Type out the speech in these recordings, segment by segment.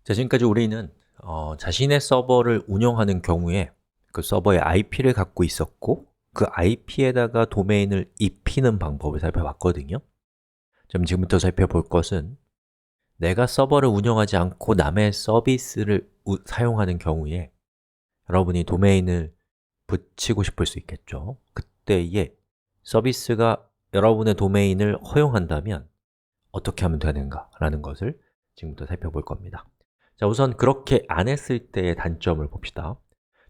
자, 지금까지 우리는 자신의 서버를 운영하는 경우에 그 서버의 IP를 갖고 있었고 그 IP에다가 도메인을 입히는 방법을 살펴봤거든요. 그럼 지금부터 살펴볼 것은 내가 서버를 운영하지 않고 남의 서비스를 사용하는 경우에 여러분이 도메인을 붙이고 싶을 수 있겠죠. 그때에 서비스가 여러분의 도메인을 허용한다면 어떻게 하면 되는가 라는 것을 지금부터 살펴볼 겁니다. 자, 우선 그렇게 안 했을 때의 단점을 봅시다.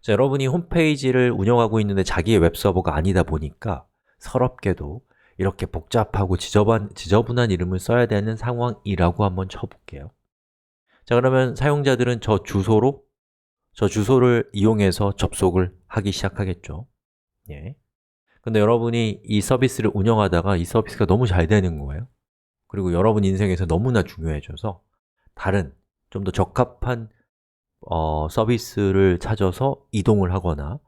자, 여러분이 홈페이지를 운영하고 있는데 자기의 웹서버가 아니다 보니까 서럽게도 이렇게 복잡하고 지저분한 이름을 써야 되는 상황이라고 한번 쳐볼게요. 자, 그러면 사용자들은 저 주소를 이용해서 접속을 하기 시작하겠죠. 예. 근데 여러분이 이 서비스를 운영하다가 이 서비스가 너무 잘 되는 거예요. 그리고 여러분 인생에서 너무나 중요해져서 다른 좀 더 적합한 서비스를 찾아서 이동을 하거나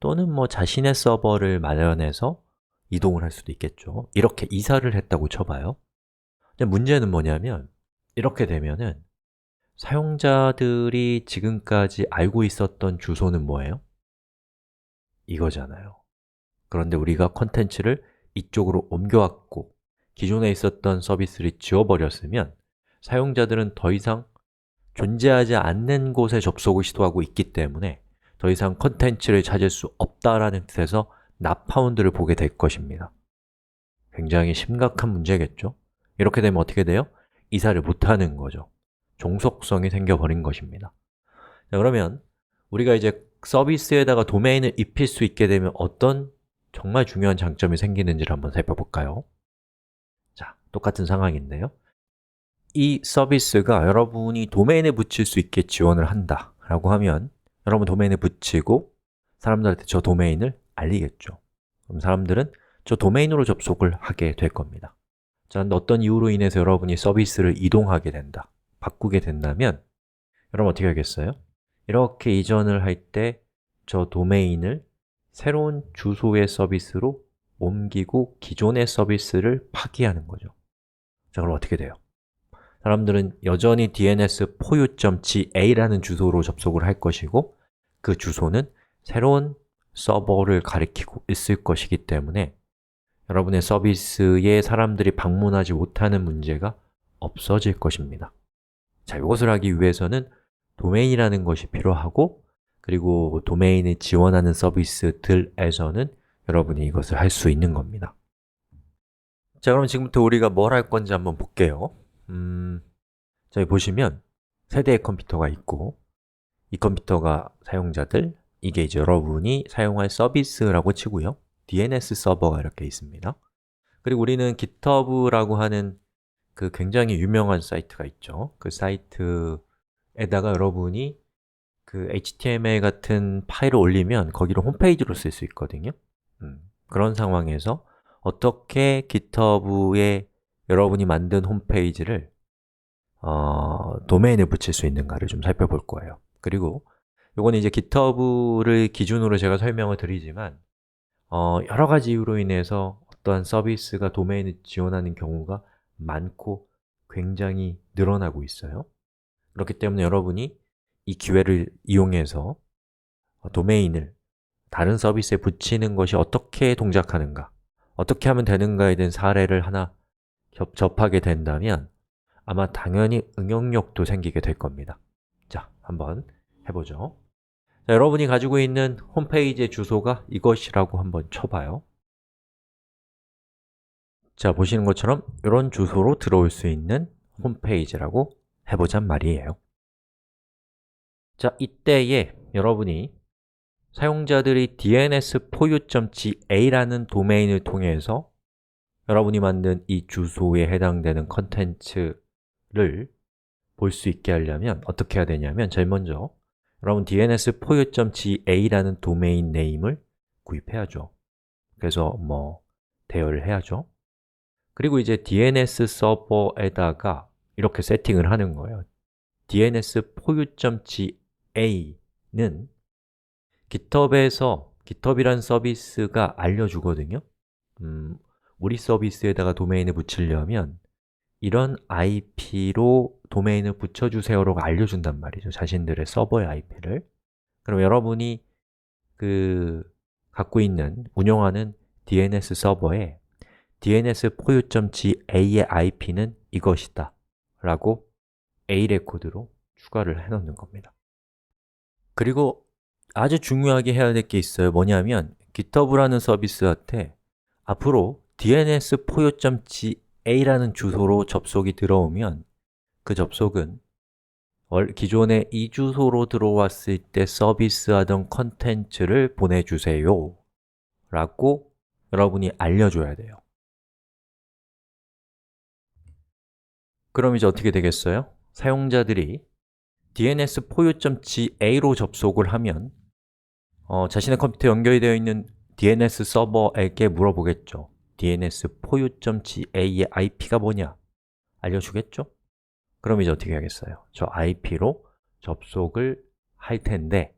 또는 자신의 서버를 마련해서 이동을 할 수도 있겠죠. 이렇게 이사를 했다고 쳐봐요. 근데 문제는 뭐냐면 이렇게 되면은 사용자들이 지금까지 알고 있었던 주소는 뭐예요? 이거잖아요. 그런데 우리가 콘텐츠를 이쪽으로 옮겨왔고 기존에 있었던 서비스를 지워버렸으면 사용자들은 더 이상 존재하지 않는 곳에 접속을 시도하고 있기 때문에 더 이상 콘텐츠를 찾을 수 없다라는 뜻에서 not found를 보게 될 것입니다. 굉장히 심각한 문제겠죠? 이렇게 되면 어떻게 돼요? 이사를 못하는 거죠. 종속성이 생겨버린 것입니다. 자, 그러면 우리가 이제 서비스에다가 도메인을 입힐 수 있게 되면 어떤 정말 중요한 장점이 생기는지를 한번 살펴볼까요? 자, 똑같은 상황인데요. 이 서비스가 여러분이 도메인에 붙일 수 있게 지원을 한다 라고 하면 여러분 도메인에 붙이고 사람들한테 저 도메인을 알리겠죠. 그럼 사람들은 저 도메인으로 접속을 하게 될 겁니다. 자, 근데 어떤 이유로 인해서 여러분이 서비스를 이동하게 된다, 바꾸게 된다면 여러분 어떻게 하겠어요? 이렇게 이전을 할 때 저 도메인을 새로운 주소의 서비스로 옮기고 기존의 서비스를 파기하는 거죠. 자, 그럼 어떻게 돼요? 사람들은 여전히 dns.poyu.ga라는 주소로 접속을 할 것이고 그 주소는 새로운 서버를 가리키고 있을 것이기 때문에 여러분의 서비스에 사람들이 방문하지 못하는 문제가 없어질 것입니다. 자, 이것을 하기 위해서는 도메인이라는 것이 필요하고 그리고 도메인을 지원하는 서비스들에서는 여러분이 이것을 할 수 있는 겁니다. 자, 그럼 지금부터 우리가 뭘 할 건지 한번 볼게요. 저기 보시면 세 대의 컴퓨터가 있고 이 컴퓨터가 사용자들, 이게 이제 여러분이 사용할 서비스라고 치고요. DNS 서버가 이렇게 있습니다. 그리고 우리는 GitHub라고 하는 그 굉장히 유명한 사이트가 있죠. 그 사이트에다가 여러분이 그 HTML 같은 파일을 올리면 거기로 홈페이지로 쓸 수 있거든요. 그런 상황에서 어떻게 GitHub에 여러분이 만든 홈페이지를 도메인에 붙일 수 있는가를 좀 살펴볼 거예요. 그리고 이거는 이제 GitHub를 기준으로 제가 설명을 드리지만 여러 가지 이유로 인해서 어떠한 서비스가 도메인을 지원하는 경우가 많고 굉장히 늘어나고 있어요. 그렇기 때문에 여러분이 이 기회를 이용해서 도메인을 다른 서비스에 붙이는 것이 어떻게 동작하는가, 어떻게 하면 되는가에 대한 사례를 하나 접하게 된다면 아마 당연히 응용력도 생기게 될 겁니다. 자, 한번 해보죠. 자, 여러분이 가지고 있는 홈페이지의 주소가 이것이라고 한번 쳐봐요. 자, 보시는 것처럼 이런 주소로 들어올 수 있는 홈페이지라고 해보잔 말이에요. 자, 이때에 여러분이 사용자들이 dns.poyu.ga라는 도메인을 통해서 여러분이 만든 이 주소에 해당되는 컨텐츠를 볼 수 있게 하려면 어떻게 해야 되냐면 제일 먼저 여러분 dns.poyu.ga라는 도메인 네임을 구입해야죠. 그래서 대여를 해야죠. 그리고 이제 DNS 서버에다가 이렇게 세팅을 하는 거예요. dns.poyu.ga는 GitHub에서 GitHub이란 서비스가 알려주거든요. 우리 서비스에다가 도메인을 붙이려면 이런 IP로 도메인을 붙여주세요라고 알려준단 말이죠. 자신들의 서버의 IP를. 그럼 여러분이 갖고 있는, 운영하는 DNS 서버에 DNS 포유.ga의 IP는 이것이다 라고 A 레코드로 추가를 해놓는 겁니다. 그리고 아주 중요하게 해야 될 게 있어요. 뭐냐면 GitHub라는 서비스한테 앞으로 DNS 포유.ga라는 주소로 접속이 들어오면 그 접속은 기존에 이 주소로 들어왔을 때 서비스하던 컨텐츠를 보내주세요 라고 여러분이 알려줘야 돼요. 그럼 이제 어떻게 되겠어요? 사용자들이 DNS 포유.ga로 접속을 하면 자신의 컴퓨터에 연결이 되어 있는 DNS 서버에게 물어보겠죠. DNS 포유.ga의 IP가 뭐냐? 알려주겠죠? 그럼 이제 어떻게 하겠어요? 저 IP로 접속을 할 텐데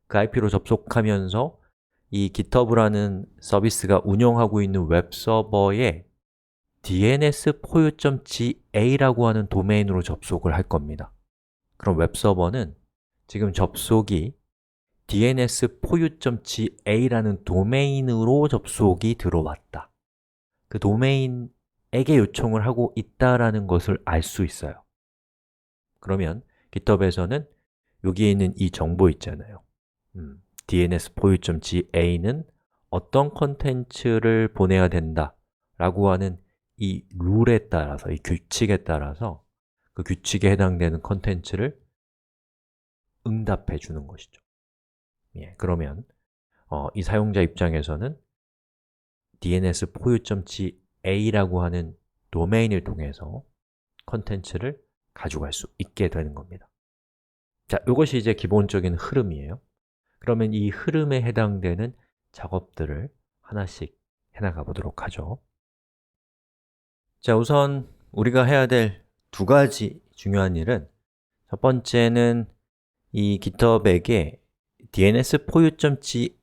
그 IP로 접속하면서 이 GitHub라는 서비스가 운영하고 있는 웹서버에 DNS 포유.ga라고 하는 도메인으로 접속을 할 겁니다. 그럼 웹서버는 지금 접속이 DNS 포유.ga라는 도메인으로 접속이 들어왔다. 그 도메인에게 요청을 하고 있다라는 것을 알 수 있어요. 그러면 GitHub에서는 여기에 있는 이 정보 있잖아요. DNS 포유.ga는 어떤 컨텐츠를 보내야 된다 라고 하는 이 룰에 따라서, 이 규칙에 따라서 그 규칙에 해당되는 컨텐츠를 응답해 주는 것이죠. 그러면 이 사용자 입장에서는 DNS 포유.ga라고 하는 도메인을 통해서 컨텐츠를 가져갈 수 있게 되는 겁니다. 자, 이것이 이제 기본적인 흐름이에요. 그러면 이 흐름에 해당되는 작업들을 하나씩 해나가 보도록 하죠. 자, 우선 우리가 해야 될 두 가지 중요한 일은 첫 번째는 이 GitHub에게 DNS 포유.ga를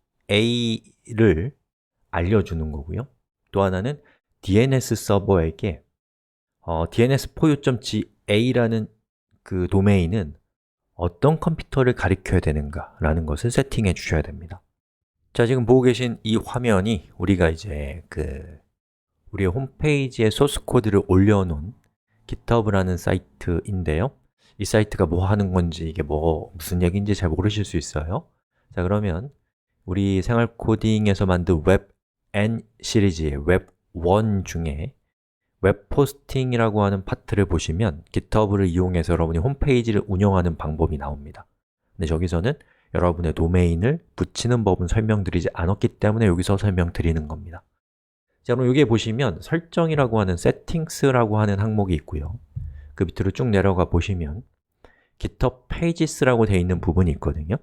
알려주는 거고요. 또 하나는 DNS 서버에게 DNS 포유.ga라는 그 도메인은 어떤 컴퓨터를 가리켜야 되는가 라는 것을 세팅해 주셔야 됩니다. 자, 지금 보고 계신 이 화면이 우리가 이제 우리의 홈페이지에 소스 코드를 올려놓은 GitHub라는 사이트인데요. 이 사이트가 뭐 하는 건지, 이게 무슨 얘기인지 잘 모르실 수 있어요. 자, 그러면 우리 생활 코딩에서 만든 웹N 시리즈의 웹1 중에 웹 포스팅이라고 하는 파트를 보시면 GitHub를 이용해서 여러분이 홈페이지를 운영하는 방법이 나옵니다. 근데 저기서는 여러분의 도메인을 붙이는 법은 설명드리지 않았기 때문에 여기서 설명드리는 겁니다. 자, 그럼 여기에 보시면 설정이라고 하는 Settings라고 하는 항목이 있고요. 그 밑으로 쭉 내려가 보시면 GitHub Pages라고 되어 있는 부분이 있거든요.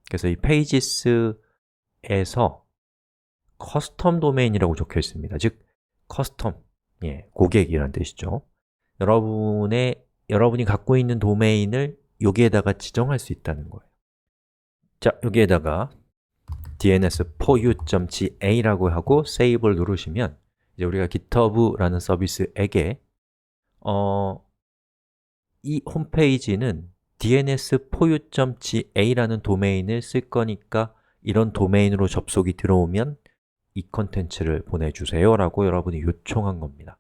그래서 이 Pages에서 커스텀 도메인이라고 적혀 있습니다. 즉, 커스텀, 고객이라는 뜻이죠. 여러분이 갖고 있는 도메인을 여기에다가 지정할 수 있다는 거예요. 자, 여기에다가 DNS 포유.ga라고 하고 Save를 누르시면 이제 우리가 GitHub라는 서비스에게 이 홈페이지는 DNS 포유.ga라는 도메인을 쓸 거니까 이런 도메인으로 접속이 들어오면 이 컨텐츠를 보내주세요 라고 여러분이 요청한 겁니다.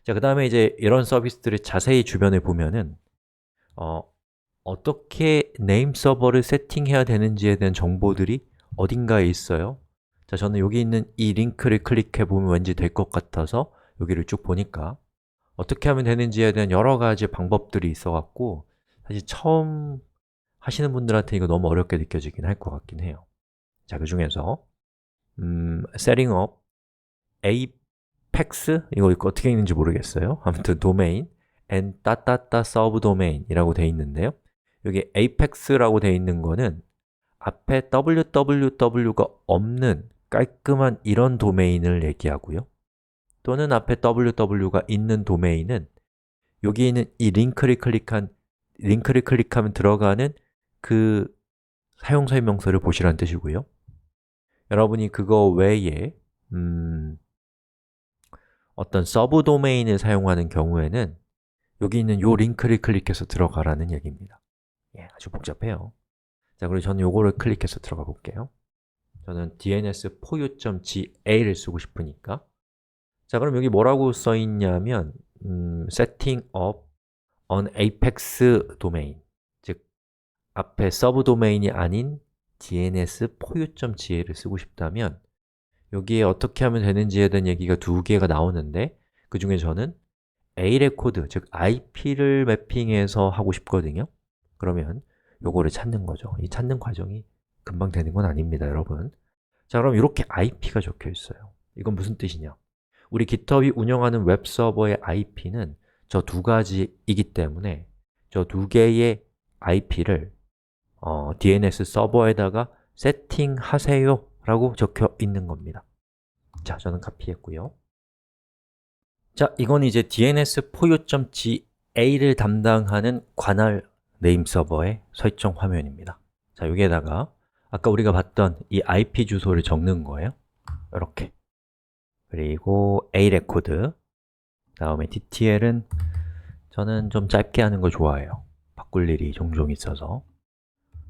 자, 그 다음에 이제 이런 서비스들을 자세히 주변에 보면은 어떻게 네임 서버를 세팅해야 되는지에 대한 정보들이 어딘가에 있어요. 자, 저는 여기 있는 이 링크를 클릭해 보면 왠지 될 것 같아서 여기를 쭉 보니까 어떻게 하면 되는지에 대한 여러 가지 방법들이 있어갖고 사실 처음 하시는 분들한테 이거 너무 어렵게 느껴지긴 할 것 같긴 해요. 자, 그 중에서 setting up apex 이거 어떻게 읽는지 모르겠어요. 아무튼 domain and subdomain이라고 되어 있는데요. 여기 apex라고 되어 있는 거는 앞에 www가 없는 깔끔한 이런 도메인을 얘기하고요. 또는 앞에 www가 있는 도메인은 여기 있는 이 링크를 클릭하면 들어가는 그 사용 설명서를 보시라는 뜻이고요. 여러분이 그거 외에 어떤 서브 도메인을 사용하는 경우에는 여기 있는 요 링크를 클릭해서 들어가라는 얘기입니다. 예, 아주 복잡해요. 자, 그리고 저는 요거를 클릭해서 들어가 볼게요. 저는 dns foru.ga를 쓰고 싶으니까. 자, 그럼 여기 뭐라고 써 있냐면 setting up an apex domain, 즉 앞에 서브 도메인이 아닌 dns foru.ga를 쓰고 싶다면 여기에 어떻게 하면 되는지에 대한 얘기가 두 개가 나오는데 그 중에 저는 A 레코드, 즉 IP를 매핑해서 하고 싶거든요. 그러면 요거를 찾는 거죠. 이 찾는 과정이 금방 되는 건 아닙니다, 여러분. 자, 그럼 이렇게 IP가 적혀 있어요. 이건 무슨 뜻이냐? 우리 GitHub이 운영하는 웹 서버의 IP는 저 두 가지이기 때문에 저 두 개의 IP를 DNS 서버에다가 세팅하세요 라고 적혀 있는 겁니다. 자, 저는 카피했고요. 자, 이건 이제 DNS foru.ga를 담당하는 관할 네임 서버의 설정 화면입니다. 자, 여기에다가 아까 우리가 봤던 이 IP 주소를 적는 거예요. 이렇게. 그리고 A 레코드, 다음에 DTL은 저는 좀 짧게 하는 거 좋아해요. 바꿀 일이 종종 있어서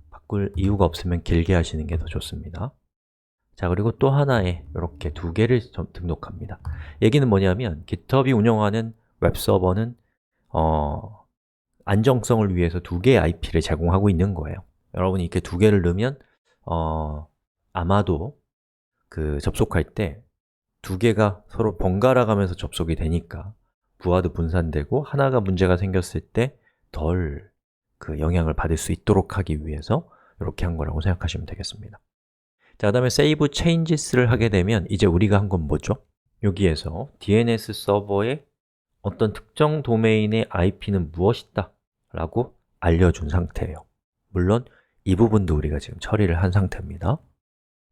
바꿀 이유가 없으면 길게 하시는 게 더 좋습니다. 자, 그리고 또 하나에 이렇게 두 개를 등록합니다. 얘기는 뭐냐면 GitHub이 운영하는 웹서버는 안정성을 위해서 두 개의 IP를 제공하고 있는 거예요. 여러분이 이렇게 두 개를 넣으면 아마도 접속할 때 두 개가 서로 번갈아 가면서 접속이 되니까 부하도 분산되고 하나가 문제가 생겼을 때 덜 영향을 받을 수 있도록 하기 위해서 이렇게 한 거라고 생각하시면 되겠습니다. 자, 그 다음에 Save Changes를 하게 되면 이제 우리가 한 건 뭐죠? 여기에서 DNS 서버의 어떤 특정 도메인의 IP는 무엇이다 라고 알려준 상태예요. 물론 이 부분도 우리가 지금 처리를 한 상태입니다.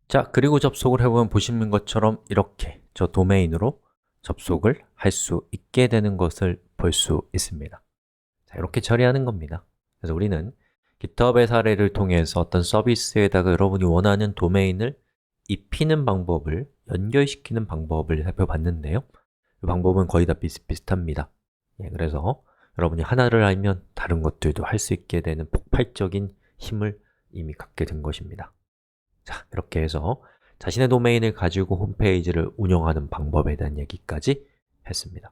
자, 그리고 접속을 해보면 보시는 것처럼 이렇게 저 도메인으로 접속을 할 수 있게 되는 것을 볼 수 있습니다. 자, 이렇게 처리하는 겁니다. 그래서 우리는 GitHub의 사례를 통해서 어떤 서비스에다가 여러분이 원하는 도메인을 입히는 방법을, 연결시키는 방법을 살펴봤는데요. 이 방법은 거의 다 비슷비슷합니다. 예, 그래서 여러분이 하나를 알면 다른 것들도 할 수 있게 되는 폭발적인 힘을 이미 갖게 된 것입니다. 자, 이렇게 해서 자신의 도메인을 가지고 홈페이지를 운영하는 방법에 대한 얘기까지 했습니다.